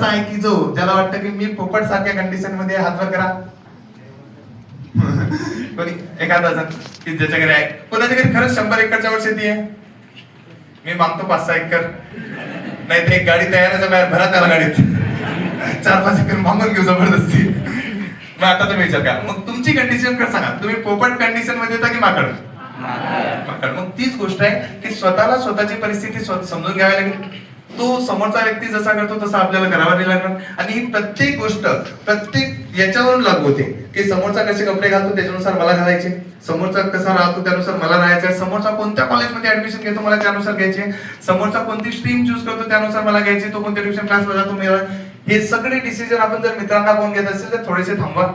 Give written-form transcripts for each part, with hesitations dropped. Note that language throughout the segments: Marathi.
असा आहे की जो ज्याला वाटतं की मी पोपट सारख्या कंडिशन मध्ये हातवर करा. कोणी एखादा जण की ज्याच्याकडे आहे, कोणाच्या घरी खरंच 100 एकरच्या वर शेती आहे, मी मागतो 5-6 एकर, नाही तर एक गाडी तयार बाहेर भरा त्याला गाडीत 4-5 एकर मागून घेऊ जबरदस्ती. मग आता तुम्ही विचार करा, मग तुमची कंडिशन कसं सांगा, तुम्ही पोपट कंडिशन मध्ये येता की माकड? माकड. मग तीच गोष्ट आहे की स्वतःला स्वतःची परिस्थिती समजून घ्यावी लागेल. तो समोरचा व्यक्ती जसा करतो तसा आपल्याला करावा नाही लागणार. आणि ही प्रत्येक गोष्ट प्रत्येक याच्यावरून लागू होते की समोरचा कसे कपडे घालतो त्याच्यानुसार मला घालायचे, समोरचा कसा राहतो त्यानुसार मला राहायचं, समोरचा कोणत्या कॉलेजमध्ये ऍडमिशन घेतो मला त्यानुसार घ्यायचे, समोरचा कोणती स्ट्रीम चूज करतो त्यानुसार मला घ्यायची, तो कोणत्या ट्युशन क्लासला जातो मला. हे सगळे डिसिजन आपण जर मित्रांना कोण घेत असेल तर थोडेसे थांबवा.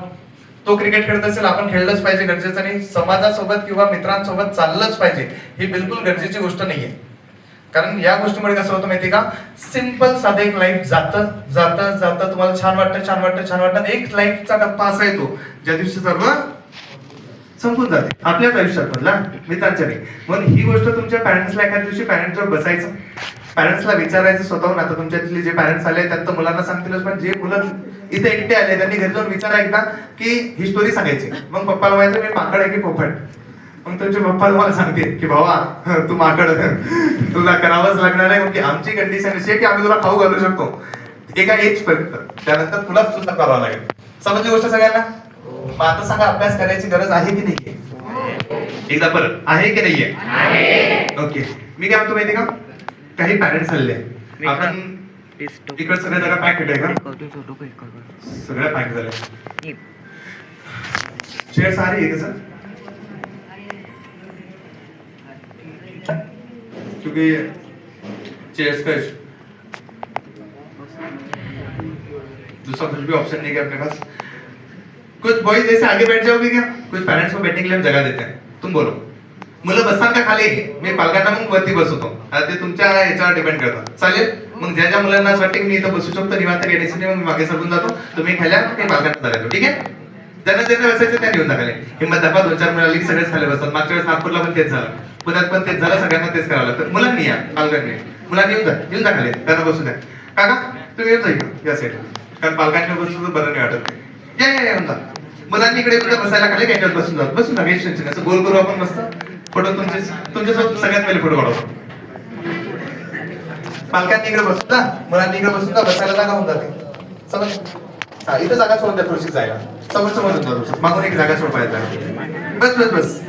तो क्रिकेट खेळत असेल आपण खेळलंच पाहिजे गरजेचं नाही, समाजासोबत किंवा मित्रांसोबत चाललंच पाहिजे ही बिलकुल गरजेची गोष्ट नाहीये. कारण या गोष्टीमुळे कसं होतं माहितीये का, सिंपल साधं एक लाईफ जातं जातं जातं, तुम्हाला छान वाटतं. एक लाईफचा टप्पा असा येतो ज्या दिवशी सर्व संपून जाते आपल्याच आयुष्यात मधला, मित्रांच्या नाही. म्हणून ही गोष्ट तुमच्या पॅरेंट्सला एखाद्या दिवशी पॅरेंट्सवर बसायचं, पॅरेंट्सला विचारायचं स्वतःहून. आता तुमच्यातले जे पॅरेंट्स आले त्यात तर मुलांना सांगतीलच, पण जे मुलं इथे एकटे आले त्यांनी घरी जाऊन विचारा एकदा की ही स्टोरी सांगायची. मग पप्पाला म्हणायचं मी माकड आहे की पोपट. मग तुमचे पप्पा तुम्हाला सांगतील की भावा तू माकड, तुला करावंच लागणार आहे. म्हणजे आमची कंडिशन अशी आहे की आम्ही तुला खाऊ घालू शकतो एका एज पर्यंत, त्यानंतर तुला सुद्धा करावं लागेल. समजली गोष्ट सगळ्यांना? मग आता सांगा, अभ्यास करायची गरज आहे की नाहीये? एकदा परत, आहे की नाहीये? ओके. मी काय म्हणतो माहिती का, काही पॅरेंट्स आलेले आपण इकडे सगळ्या जागा पॅक आहे का, सगळ्या पॅक झाल्या. चेअर सारी आहे का सर? क्योंकि चेयर्स का दूसरा कुछ भी ऑप्शन नहीं है अपने पास. कुछ बॉयज ऐसे आगे बैठ जाओगे क्या? कुछ पेरेंट्स को बैठने के लिए हम जगह देते हैं. तुम बोलो, मुलं बसतात का खाली? मी पालकांना मग वरती बसवतो. आता ते तुमच्या याच्यावर डिपेंड करतं. चालेल? मग ज्या ज्या मुलांना असं वाटतं की मी इथं बसू शकतो निवांत घेण्यासाठी, मग मागे सरकून जातो. तुम्ही खाल्या काही पालकांना जातो. ठीक आहे? ज्यांना ज्यांना बसायचं त्या घेऊन टाकले. हिंमत दाखवा, 2-4 मिळाली की सगळेच खाली बसतात. मागच्या वेळेस नागपूरला पण तेच झालं, पुण्यात पण तेच झालं, सगळ्यांना तेच करावं लागतं. मुलांनी या, पालकांनी मुलांनी येऊन जा खाली, त्यांना बसू द्या. काका तुम्ही येऊन जा या साईड, कारण पालकांच्या बसून तर बरं नाही वाटत. या येऊन जा. मुलांनी इकडे बसायला खाली त्यांच्यावर बसून जा काही टेन्शन. असं गोल करू आपण मस्त फोटो, तुमच्यासोबत सगळ्यात पहिले फोटो काढू. पालकांनी इकडे बसून जा, मुलांनी इकडे बसून जा, बसायला जागा होऊन जाते. समज? हा, इथं जागा सोडून द्या थोडीशी जायला. समोर जातो, मागून एक जागा सोड पाहिजे. बस बस बस,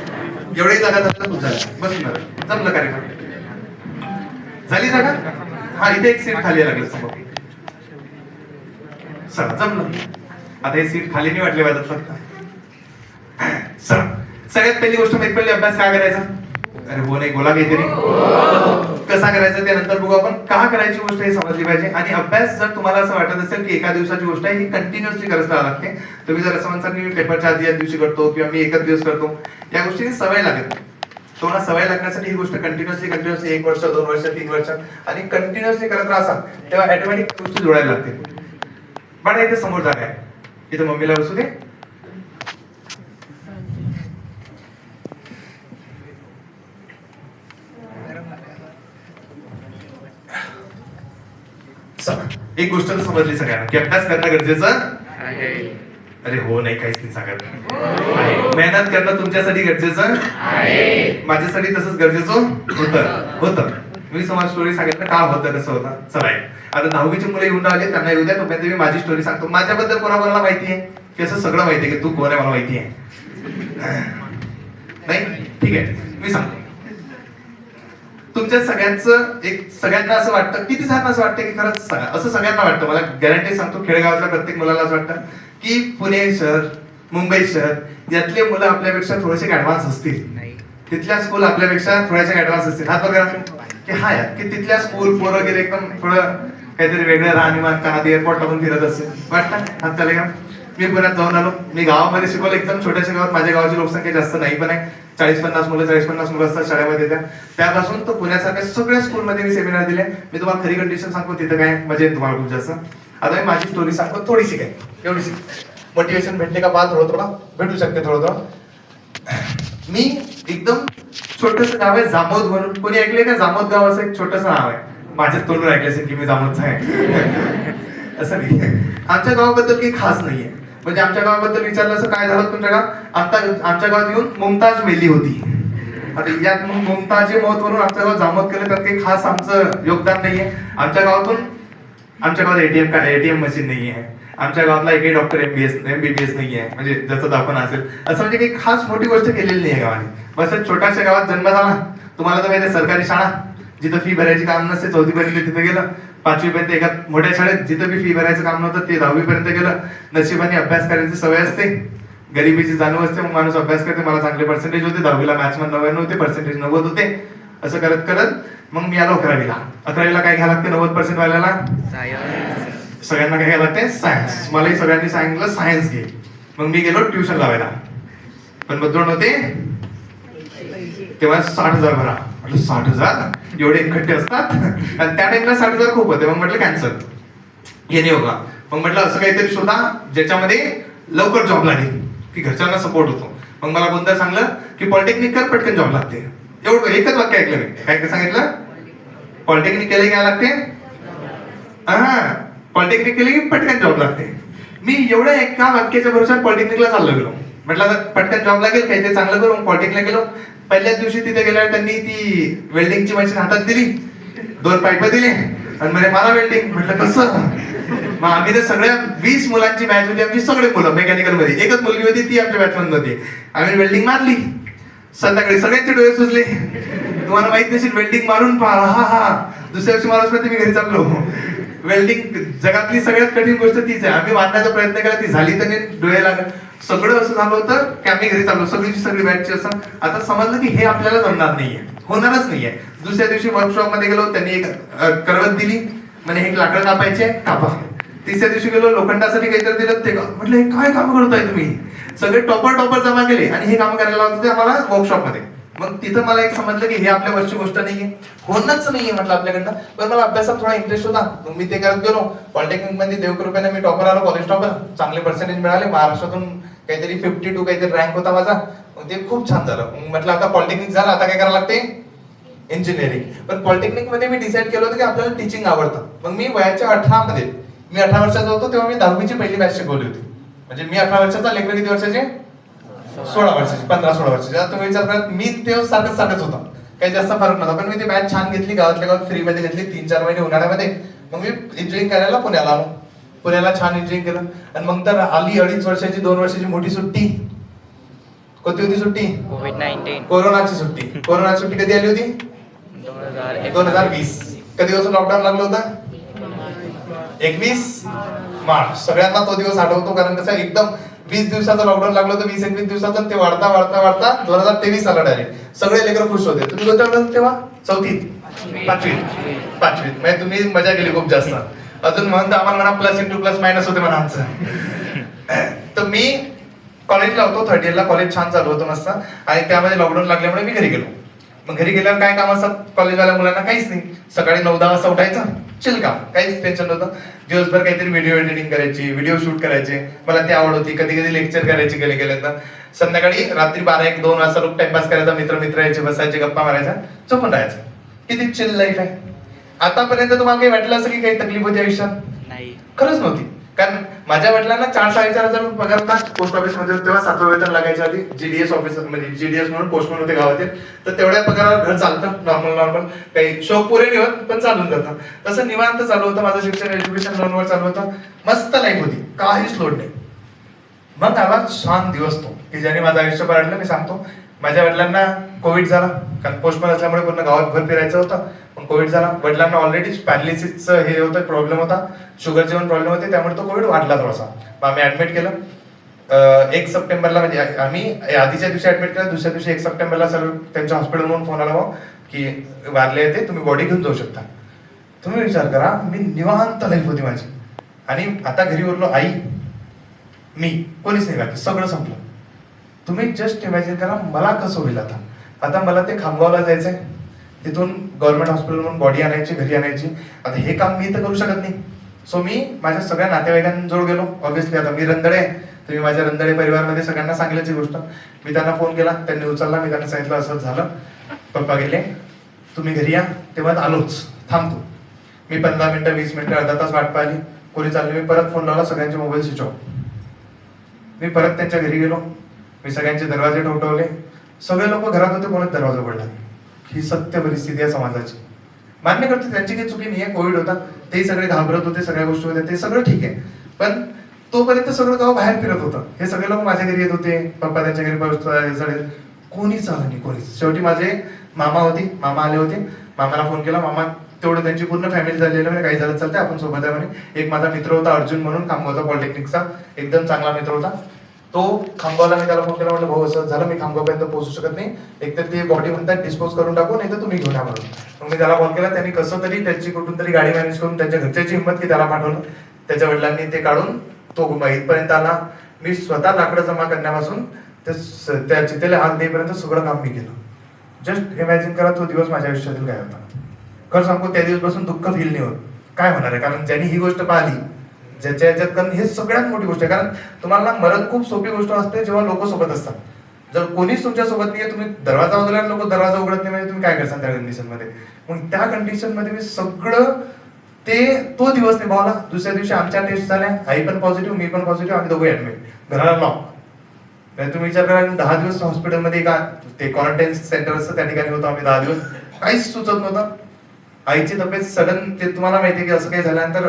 एवढी जागा झाली तू झाली, बसून जमलं कार्यक्रम. झाली जागा? हा, इथे एक सीट खाली लागलं समोर. सर जमलं. आता हे सीट खाली नाही वाटले पाहिजे फक्त. सर सगळ्यात पहिली गोष्ट माहिती पडली, अभ्यास काय करायचा? अरे हो नाही, बोला काहीतरी. कसा करायचा ते नंतर बघू आपण. का करायची गोष्ट हे समजली पाहिजे. आणि अभ्यास जर तुम्हाला असं वाटत असेल की एका दिवसाची गोष्ट आहे, ही कंटिन्युअसली करत राहावं लागते. तुम्ही जर असं म्हणता मी पेपरच्या आधी या दिवशी करतो किंवा मी एकच दिवस करतो, या गोष्टीची सवय लागत. तुम्हाला सवय लागण्यासाठी ही गोष्ट कंटिन्युअसली 1 वर्ष 2 वर्ष 3 वर्ष आणि कंटिन्युअसली करत राहा, तेव्हा ऑटोमॅटिक गोष्टी जोडायला लागते. पण इथे समोर जागा आहे, इथे मम्मीला बसू दे. एक गोष्ट तर समजली सगळ्यांना की अभ्यास करणं गरजेचं आहे. अरे हो नाही, काहीच नाही सांगत. मेहनत करणं तुमच्यासाठी गरजेचं आहे, माझ्यासाठी तसंच गरजेचं होतं. मी समाज स्टोरी सांगितलं का होतं, कसं होतं. चला आता 10वीची मुलं येऊन राहिले, त्यांना येऊ द्या. तोपर्यंत मी माझी स्टोरी सांगतो. माझ्याबद्दल कोणाकोणाला माहिती आहे की असं सगळं माहिती आहे की तू कोण आहे मला माहिती आहे? नाही? ठीक आहे, मी सांगतो. तुमच्या सगळ्यांना असं वाटतं, किती जणांना असं वाटतं की खरंच असं सगळ्यांना वाटतं, मला गॅरंटी सांगतो, खेडेगावातल्या प्रत्येक मुलाला असं वाटतं की पुणे शहर, मुंबई शहर यातले मुलं आपल्यापेक्षा थोडेसे ऍडव्हान्स असतील, तिथल्या स्कूल आपल्यापेक्षा थोड्याशा ऍडव्हान्स असतील. हात बघा की हा यार की तिथल्या स्कूल पोरं वगैरे एकदम थोडं काहीतरी वेगळं राहणीमान का आधी एअरपोर्ट टाकून फिरत असेल वाटतं. हात चालेल का? मी पुण्यात जाऊन आलो, मी गावामध्ये शिकवलं, एकदम छोट्याशा गावात. माझ्या गावाची लोकसंख्या जास्त नाही पण आहे, 40-50 मुलं असतात शाळेमध्ये. त्यापासून तो पुण्यासारख्या सगळ्या स्कूलमध्ये मी सेमिनार दिले. मी तुम्हाला खरी कंडिशन सांगतो, तिथं काय मजा येईल तुम्हाला खूप जास्त. आता मी माझी स्टोरी सांगतो, थोडीशी काय एवढीशी. मोटिवेशन भेटते का पहा, थोडं भेटू शकते थोडं. मी एकदम छोटस गाव आहे जामोद म्हणून. कोणी ऐकले का जामोद गाव? असं एक छोटस नाव आहे. माझ्याच तोंडून ऐकले असेल की मी जामोदचा आहे. असं नाही. आमच्या गावाबद्दल काही खास नाहीये. म्हणजे आमच्या गावाबद्दल विचारलं असं काय झालं तुमच्या गावात, आता आमच्या गावात येऊन मुमताज मेली होती. आता यात मग मुमताजी मौत वरून आमच्या गावात जामत केलं, त्यात काही खास आमचं योगदान नाहीये. आमच्या गावात एटीएम मशीन नाहीये. आमच्या गावातला एकही डॉक्टर MBBS नाहीये, म्हणजे ज्याचं दाखवण असेल असं, म्हणजे काही खास मोठी गोष्ट केलेली नाही गावाने. बस छोट्याशा गावात जन्म झाला. तुम्हाला तर माहिती आहे, सरकारी शाळा जिथं फी भरायची काम नसते 4थी पर्यंत तिथे गेलं. 5वी पर्यंत एका मोठ्या शाळेत जिथं बी फी भरायचं काम नव्हतं ते 10वी पर्यंत गेलं. नशिबाने अभ्यास करायची सवय असते, गरिबीची जाणीव असते, मग माणूस अभ्यास करते. मला चांगले पर्सेंटेज होते, 10वीला मॅथ्स मध्ये 99 होते, पर्सेंटेज 90 होते. असं करत करत मग मी आलो 11वीला काय घ्यायला लागते 90% वाल्याला? सगळ्यांना काय घ्यायला लागते? सायन्स. मलाही सगळ्यांनी सांगितलं सायन्स घे. मग मी गेलो ट्युशन लावायला, पण बदलून होते तेव्हा 60,000 भरा. म्हटलं 60,000 एवढे इकट्ठे असतात, आणि त्या टाइमला 60,000 खूप होते. मग म्हटलं कॅन्सल, हे नाही होगा. मग म्हटलं असं काहीतरी शोधा ज्याच्यामध्ये लवकर जॉब लागेल, की घरच्यांना सपोर्ट होतो. मग मला कोणतं सांगलं की पॉलिटेक्निक कर, पटकन जॉब लागते. एवढं एकच वाक्य ऐकलं मी. काय सांगितलं? पॉलिटेक्निक केले काय लागते? हा, पॉलिटेक्निक केले की पटकन जॉब लागते. मी एवढ्या एका वाक्याच्या भरोशावर पॉलिटेक्निकला चाललो गेलो. म्हटलं पटकन जॉब लागेल, काहीतरी चांगलं करू. पॉलिटेक्निकला गेलो. पहिल्याच दिवशी तिथे गेल्यावर त्यांनी ती वेल्डिंगची मशीन हातात दिली, 2 पाईप दिले आणि म्हणे मला वेल्डिंग. म्हटलं कसं? मग आम्ही तर सगळ्या 20 मुलांची बॅच होती आमची, सगळे मुलं मेकॅनिकल मध्ये. एकच मुलगी होती, ती आमच्या बॅच मध्ये होती. आम्ही वेल्डिंग मारली. संध्याकाळी सगळ्यांचे डोळे सुजले. तुम्हाला माहित नसेल, वेल्डिंग मारून पहा. हा दुसऱ्या दिवशी माणूस मी घरी चाललो. वेल्डिंग जगातली सगळ्यात कठीण गोष्ट तीच आहे. आम्ही मारण्याचा प्रयत्न केला, ती झाली तर डोळे लागले. सगळं असं झालं होतं की आम्ही घरी चाललो, सगळी बॅचची. असं आता समजलं की हे आपल्याला जमणार नाहीये, होणारच नाहीये. दुसऱ्या दिवशी वर्कशॉप मध्ये गेलो, त्यांनी एक करवत दिली, म्हणजे हे लाकडं कापायचे, कापा. तिसऱ्या दिवशी गेलो, लोखंडासाठी काहीतरी दिलं, ते म्हटलं हे काय काम करताय तुम्ही? सगळे टॉपर जमा केले आणि हे काम करायला होते आम्हाला वर्कशॉप मध्ये. मग तिथं मला एक समजलं की हे आपल्या वर्षी गोष्ट नाहीये, होणंच नाहीये म्हटलं आपल्याकडनं. पण मला अभ्यासात थोडा इंटरेस्ट होता, मग मी ते करत गेलो. पॉलिटेक्निक मध्ये देवकृपेने मी टॉपर आलो, कॉलेज टॉपर. चांगले पर्सेंटेज मिळाले, महाराष्ट्रातून काहीतरी 52 काहीतरी रँक होता माझा. मग ते खूप छान झालं. मग म्हटलं आता पॉलिटेक्निक झालं, आता काय करायला लागते? इंजिनिअरिंग. पण पॉलिटेक्निक मध्ये मी डिसाईड केलं होतं की आपल्याला टीचिंग आवडतं. मग मी वयाच्या 18 मध्ये, मी 18 वर्षाचा होतो तेव्हा मी 10वीची पहिली बॅच शिकवली होती. म्हणजे मी 18 वर्षाचा, लेकरं किती वर्षाचे? 16 वर्षाचे, 15-16 वर्षाचे. आता तुम्ही विचार करा, मी तेव्हा सारखंच होतं, काही जास्त फरक नव्हता. पण मी ती बॅच छान घेतली, गावातल्या गावात फ्री मध्ये घेतली 3-4 महिने उन्हाळ्यामध्ये. मग मी इंजिनिअरिंग करायला पुण्याला आलो. पुण्याला छान इंजिनिअरिंग केलं. आणि मग तर आली 2.5 वर्षाची 2 वर्षाची मोठी सुट्टी. कोणती होती सुट्टी? कोविड-19. कोरोनाची सुट्टी. कोरोनाची सुट्टी कधी आली होती? 2020. कधी दिवस लॉकडाऊन लागलं होतं? 21 मार्च. सगळ्यांना तो दिवस आठवतो, कारण कसं एकदम 20 दिवसाचं लॉकडाऊन लागलं होतं, 20-21 दिवसाचं. ते वाढता 2023 आला डायरेक्ट. सगळे लेकर खुश होते. तुम्ही कोणत्या वर्गात तेव्हा? 4थी? 5वी. म्हणजे तुम्ही मजा केली खूप जास्त. अजून म्हणून आम्हाला म्हणा प्लस इंटू प्लस मायनस होते म्हणा आमचं. तर मी कॉलेजला होतो, 3rd इयरला. कॉलेज छान चालू होतं मस्त. आणि त्यामध्ये लॉकडाऊन लागल्यामुळे मी घरी गेलो. मग घरी गेल्यावर काय काम असतात कॉलेजवाल्या मुलांना? काहीच नाही. सकाळी 9-10 वाजता उठायचं, चिल काम, काहीच टेन्शन नव्हतं. दिवसभर काहीतरी व्हिडिओ एडिटिंग करायची, व्हिडिओ शूट करायचे, मला ती आवड होती. कधी कधी लेक्चर करायचे गेल्या. संध्याकाळी रात्री 12-1-2 वाजता लोक टाइमपास करायचा, मित्र यायचे, बसायचे, गप्पा मारायचा, झोपून राहायचं. किती चिल लाईफ आहे. आतापर्यंत तुम्हाला काही वाटलं असं की काही तकलीफ होती आयुष्यात? नाही, खरंच नव्हती. कारण माझ्या वडिलांना 4-4.5 हजार पगार होता पोस्ट ऑफिस मध्ये. तेव्हा 7वं वेतन लागायच्या आधी. GDS ऑफिसर, म्हणजे GDS म्हणून पोस्टमन होते गावातील. तर तेवढ्या पगारावर घर चालतं, नॉर्मल. काही शौक पुरे नाही होत, पण चालून जातं. तसं निवांत चालू होतं माझं शिक्षण. एज्युकेशन लोनवर चालू होतं. मस्त लाईफ होती, काहीच लोड नाही. मग आला छान दिवस तो, की ज्याने माझं आयुष्य पाडलं. मी सांगतो, माझ्या वडिलांना कोविड झाला, कारण पोस्टमन असल्यामुळे पूर्ण गावात फिरायचं होतं. पण कोविड झाला. वडिलांना ऑलरेडी पॅरालिसिसचं हे होतं, प्रॉब्लेम होता, शुगरचे पण प्रॉब्लेम होते, त्यामुळे तो कोविड वाढला थोडासा. मग आम्ही ऍडमिट केलं. 1 सप्टेंबरला, म्हणजे आम्ही आधीच्या दिवशी ऍडमिट केलं. दुसऱ्या दिवशी 1 सप्टेंबरला सर्व त्यांच्या हॉस्पिटलमधून फोन आला की वारले येते, तुम्ही बॉडी घेऊन जाऊ शकता. तुम्ही विचार करा, मी निवांत लाईफ होती माझी. आणि आता घरी उरलो, आई, मी, कोणीच नाही बाकी, सगळं संपलं. तुम्ही जस्ट इमॅजिन करा मला कसं होईल आता मला ते खामगावला जायचंय, तिथून गव्हर्नमेंट हॉस्पिटल म्हणून बॉडी आणायची, घरी आणायची. आता हे काम मी तर करू शकत नाही. सो मी माझ्या सगळ्या नातेवाईकांजवळ गेलो. ऑब्व्हियसली आता मी रंधळे, तुम्ही माझ्या रंधळे परिवारमध्ये सगळ्यांना सांगितल्याची गोष्ट. मी त्यांना फोन केला, त्यांनी उचलला. मी त्यांना सांगितलं असं झालं. पप्पा गेले, तुम्ही घरी या. तेव्हा आलोच, थांबतो. मी 15 मिनिटं, 20 मिनिटं, अर्धा तास वाट पाहिली. कोणी चालले, मी परत फोन लावला, सगळ्यांचे मोबाईल स्विच ऑफ. मी परत त्यांच्या घरी गेलो, मी सगळ्यांचे दरवाजे ठोठवले, सगळे लोक घरात होते, कोणीच दरवाजा उघडला नाही. ही सत्य परिस्थिती आहे समाजाची. मान्य करतो त्यांची काही चुकी नाही आहे, कोविड होता, तेही सगळे घाबरत होते, सगळ्या गोष्टी होत्या, ते सगळं ठीक आहे. पण तोपर्यंत सगळं गाव बाहेर फिरत होतं. हे सगळे लोक माझ्या घरी येत होते, पप्पा त्यांच्या घरी पोहोचतो, कोणीच आलं नाही, कोणीच. शेवटी माझे मामा आले होते. मामाला फोन केला, मामा तेवढं त्यांची पूर्ण फॅमिली झालेली म्हणजे काही झालं चालतंय, आपण सोबत आहे म्हणे. एक माझा मित्र होता अर्जुन म्हणून, खामगावचा पॉलिटेक्निकचा, एकदम चांगला मित्र होता तो. खामगावला मी त्याला फोन केला, म्हटलं भाऊ असं झालं, मी खामगावपर्यंत पोहोचू शकत नाही, एक तर ते बॉडी म्हणतात डिस्पोज करून टाकू, नाही तर तुम्ही घेऊन या म्हणून. मग मी त्याला फोन केला, त्यांनी कसं तरी त्याची कुठून तरी गाडी मॅनेज करून त्यांच्या घरच्याची हिंमत की त्याला पाठवलं. त्याच्या वडिलांनी ते काढून तो इथपर्यंत आला. मी स्वतः लाकडं जमा करण्यापासून त्या चितेला हात देईपर्यंत सगळं काम मी केलं. जस्ट इमॅजिन करा तो दिवस माझ्या आयुष्यातील काय होता. खरं सांगू, त्या दिवसपासून दुःख फील नाही होत. काय होणार आहे, कारण ज्यांनी ही गोष्ट पाहिली, ज्याच्या याच्यात, कारण हे सगळ्यात मोठी गोष्ट आहे. कारण तुम्हाला मरण खूप सोपी गोष्ट असते जेव्हा लोक सोबत असतात. जर कोणीच तुमच्या सोबत नाहीये, तुम्ही दरवाजा उघडल्यावर लोक दरवाजा उघडत नाही, म्हणजे तुम्ही काय करता त्या कंडिशन मध्ये. मग त्या कंडिशन मध्ये मी सगळं तो दिवस निभावला. दुसऱ्या दिवशी आमच्या टेस्ट झाल्या, आई पण पॉझिटिव्ह, मी पण पॉझिटिव्ह, आम्ही दोघे ऍडमिट, घराला लॉक. तुम्ही विचार करा, 10 दिवस हॉस्पिटलमध्ये का ते क्वारंटाईन सेंटर असतं त्या ठिकाणी होतो आम्ही 10 दिवस. काहीच सुचत नव्हतं. आईची तब्येत सडन, ते तुम्हाला माहितीये की असं काही झाल्यानंतर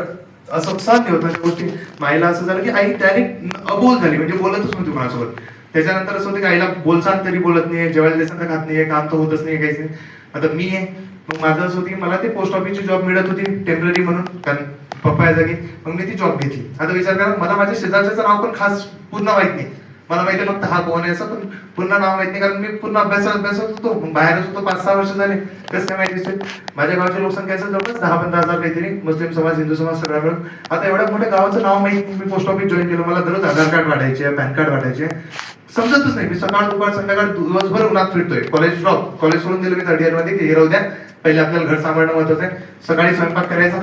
असं सहन नाही होत गोष्टी. माईला असं झालं की आई डायरेक्ट अबोल झाली, म्हणजे बोलतच नव्हती कोणासोबत. त्याच्यानंतर असं होतं की आईला बोलसान तरी बोलत नाहीये, जेवायला देसान तर खात नाहीये, काम तर होतच नाही काहीच नाही. आता मी आहे, मग माझं असं होतं की मला ते पोस्ट ऑफिसची जॉब मिळत होती टेम्पररी म्हणून, कारण पप्पा या जागी. मग मी ती जॉब घेतली. आता विचार करा, मला माझ्या शेजारच्याचं नाव पण खास पूर्ण माहित नाही. मला माहिती फक्त हा कोण आहे असं, पण पूर्ण नाव माहित नाही, कारण मी पूर्ण अभ्यासात होतो. मग बाहेरच होतो, 5-6 वर्ष झाले. कसं काय माहिती असेल, माझ्या गावची लोकसंख्या असेल जवळपास 10-15 हजार काहीतरी, मुस्लिम समाज, हिंदू समाज सगळा मिळून. आता एवढ्या मोठ्या गावाचं नाव माहिती नाही. मी पोस्ट ऑफिस जॉईन केलं, मला दररोज आधार कार्ड वाढायचे, पॅन कार्ड वाढायचे, समजतच नाही. मी सकाळ दुपार संध्याकाळ दिवसभर उन्हात फिरतोय. कॉलेज सोडून दिलं मी 3rd इयर मध्ये, की हे राहू द्या, पहिले आपल्याला घर सांभाळणं महत्वाचं आहे. सकाळी स्वयंपाक करायचा,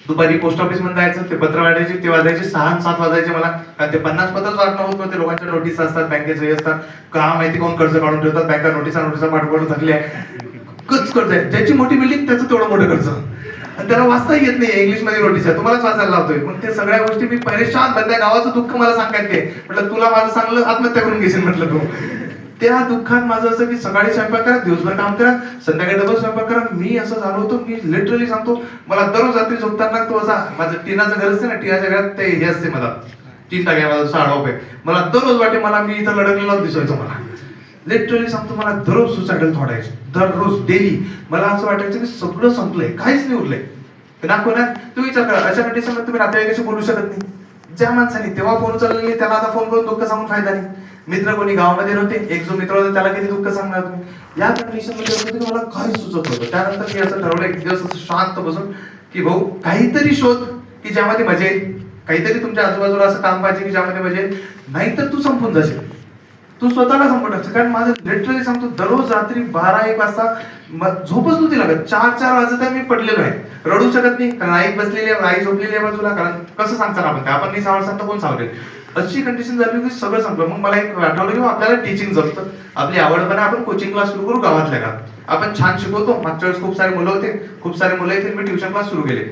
दुपारी पोस्ट ऑफिस मध्ये जायचं, ते पत्र वाटायचे, ते वाजायचे 6-7 वाजायचे मला. कारण ते 50 पत्रच वाटणं होत नव्हते. लोकांच्या नोटीस असतात, बँकेचे हे असतात, का माहिती कोण कर्ज काढून ठेवतात, बँका नोटिसा पाठवून थकले आहे. कच कर्ज आहे, ज्याची मोठी बिल्डिंग त्याचं तेवढं मोठं कर्ज, आणि त्याला वाचता येत नाही, इंग्लिश मध्ये नोटीस आहे, तुम्हालाच वाचायला लावतोय. मग ते सगळ्या गोष्टी मी परेशान, त्या गावाचं दुःख मला सांगायचे. म्हटलं तुला माझं चांगलं आत्महत्या करून घेशील म्हटलं तू. त्या दुःखात माझं असं की सकाळी स्वयंपाक करा, दिवसभर काम करा, संध्याकाळी डबल स्वयंपाक करा. मी असं झालो होतो, मी लिटरली सांगतो, मला दररोज रात्री झोपताना तो असा, माझं टिनाचं घर असते ना, टिनाच्या घरात ते हे असते, मला 3 टाक्या, माझा 6 आहे. मला दररोज वाटे मला मी इथं लढकलेला दिसायचो. मला लिटरली सांगतो, मला दररोज सुसायडल थॉट यायचे, दररोज डेली. मला असं वाटायचं की सगळं संपलंय, काहीच नाही उरलंय. ना कोणा तू विचार करा, अशा कंडिशनमध्ये तुम्ही नातेवाईकाशी बोलू शकत नाही. ज्या माणसाने तेव्हा फोन उचलले त्याला आता फोन करून दुःख सांगून फायदा नाही. मित्र कोणी गावामध्ये नव्हते, एक जो मित्र होता त्याला किती दुःख सांगणार तुम्ही. या कंडिशन मध्ये मला काही सुचत होतं. त्यानंतर मी असं ठरवलं एक दिवस असं शांत बसून की भाऊ काहीतरी शोध की ज्यामध्ये मजा येईल, काहीतरी तुमच्या आजूबाजूला असं काम पाहिजे की ज्यामध्ये मजा येईल, नाहीतर तू संपून जाशील, तू स्वतःला संपत असते. कारण माझं लिटरली सांगतो, दररोज रात्री 12-1 वाजता झोपच नव्हती लागत. 4-4 वाजता मी पडलेलो आहे, रडू शकत नाही, कारण आई बसलेली आहे, आई झोपलेली आहे बाजूला, कारण कसं सांगता आपण नाही सावरसान तर कोण सावरेल. अशी कंडिशन झाली की सगळं संपलं. मग मला एक आठवलं की आपल्याला टीचिंग जमतं, आपली आवड पण, आपण कोचिंग क्लास सुरू करू गावातल्या गावात. आपण छान शिकवतो. मागच्या वेळेस खूप सारे मुलं होते, खूप सारे मुलं येतील, मी ट्युशन क्लास सुरू केले.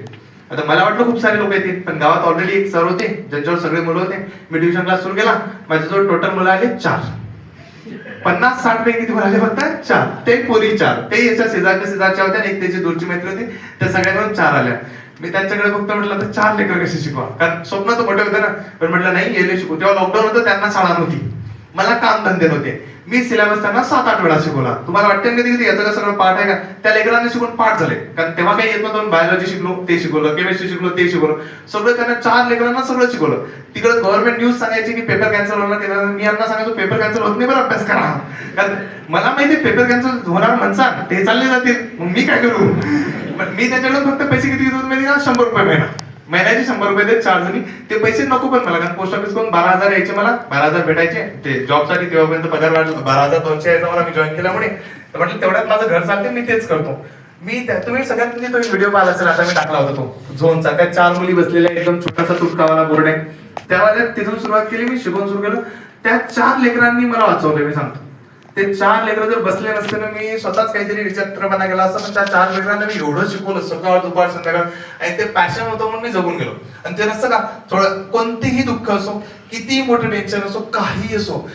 आता मला वाटलं खूप सारे लोक येतील, पण गावात ऑलरेडी एक सर होते ज्यांच्यावर सगळे मुलं होते. मी ट्युशन क्लास सुरू केला, माझ्याजवळ टोटल मुलं आले 4. 50-60 पैकी किती म्हणाले फक्त 4. ते पोरी 4, ते याच्या शेजारच्या होत्या, एक त्याची दूरची मैत्री होती, त्या सगळ्यांवर 4 आल्या. मी त्यांच्याकडे फक्त म्हटलं तर 4 लेकरं कशी शिकवा, कारण स्वप्न तर मोठे होते ना. पण म्हटलं नाही, गेले शिकू. जेव्हा लॉकडाऊन होतं त्यांना शाळा नव्हती, मला काम धंदे नव्हते. मी सिलेबस त्यांना 7-8 वेळा शिकवला. तुम्हाला वाटतं कधी कधी याचं सगळं पाठ आहे का, त्या लेकरांना शिकून पाठ झाले. कारण तेव्हा काही येत नव्हतं, बायोलॉजी शिकलो ते शिकवलं, केमिस्ट्री शिकलो ते शिकवलं, सगळं त्यांना 4 लेकरांना सगळं शिकवलं. तिकडे गव्हर्नमेंट न्यूज सांगायची की पेपर कॅन्सल होणार, मी यांना सांगायचो पेपर कॅन्सल होत नाही, बरं अभ्यास करा. कारण मला माहिती पेपर कॅन्सल होणार म्हणसान ते चालले जातील, मग मी काय करू. मी त्याच्याकडे फक्त पैसे किती घेत होतो माहिती का, 100 रुपये महिन्याचे 100 रुपये देत 4 जणी. ते पैसे नको पण मला, कारण पोस्ट ऑफिस कडून 12,000 यायचे, मला 12,000 भेटायचे. ते जॉबसाठी तेव्हापर्यंत पगार वाढला, 12,200 यायचा मला, मी जॉईन केल्यामुळे. तर म्हटलं तेवढ्यात माझं घर चालते, मी तेच करतो. तुम्ही सगळ्यांनी तो व्हिडिओ पाहिला असेल, आता मी टाकला होता तो झोनचा, त्या 4 मुली बसलेल्या, एकदम छोटासा तुटकावाला बोर्ड आहे, त्यावेळेला तिथून सुरुवात केली, मी शिकवून सुरू केलं. त्या 4 लेकरांनी मला वाचवलं. मी सांगतो ते 4 लेकरं जर बसले नसते ना, मी स्वतःच काहीतरी विचित्रपणा केला असता, पण त्या 4 लेकरांना मी एवढं शिकवलं सकाळ दुपार संध्याकाळ, आणि ते पॅशन होतं म्हणून मी जगून गेलो. आणि ते नसतं का, थोडं कोणतीही दुःख असो, कितीही मोठं टेन्शन असो, काही असो,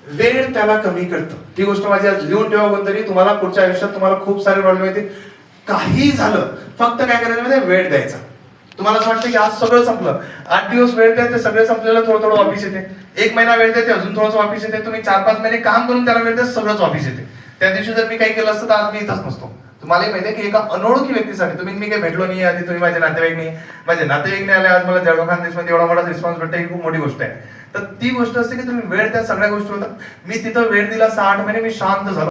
वेळ त्याला कमी करतं. ही गोष्ट माझी आज लिहून ठेवा कोणतरी. तुम्हाला पुढच्या आयुष्यात तुम्हाला खूप सारे प्रॉब्लेम येतील. काही झालं, फक्त काय करायचं माहिती, वेळ द्यायचा. तुम्हाला असं वाटतं की आज सगळं संपलं, 8 दिवस वेळ द्या, ते सगळं संपलेलं थोडं थोडं वापिस येते. 1 महिना वेळ द्या, ते अजून थोडंसं वापिस येते. तुम्ही 4-5 महिने काम करून त्याला वेळ द्या, सगळंच वापिस येते. त्या दिवशी जर मी काही केलं असतं तर आज मी इथंच नसतो. तुम्हालाही माहिती आहे की एका अनोळखी व्यक्तीसाठी, मी काही भेटलो नाही आधी, तुम्ही माझे नातेवाईक नाही, माझे नातेवाईक नाही आले, आज मला जळगाव खानदेशमध्ये एवढा मोठा रिस्पॉन्स भेटतो, ही खूप मोठी गोष्ट आहे. तर ती गोष्ट असते की तुम्ही वेळ द्या, सगळ्या गोष्टी होतात. मी तिथं वेळ दिला 6-8 महिने, मी शांत झालो.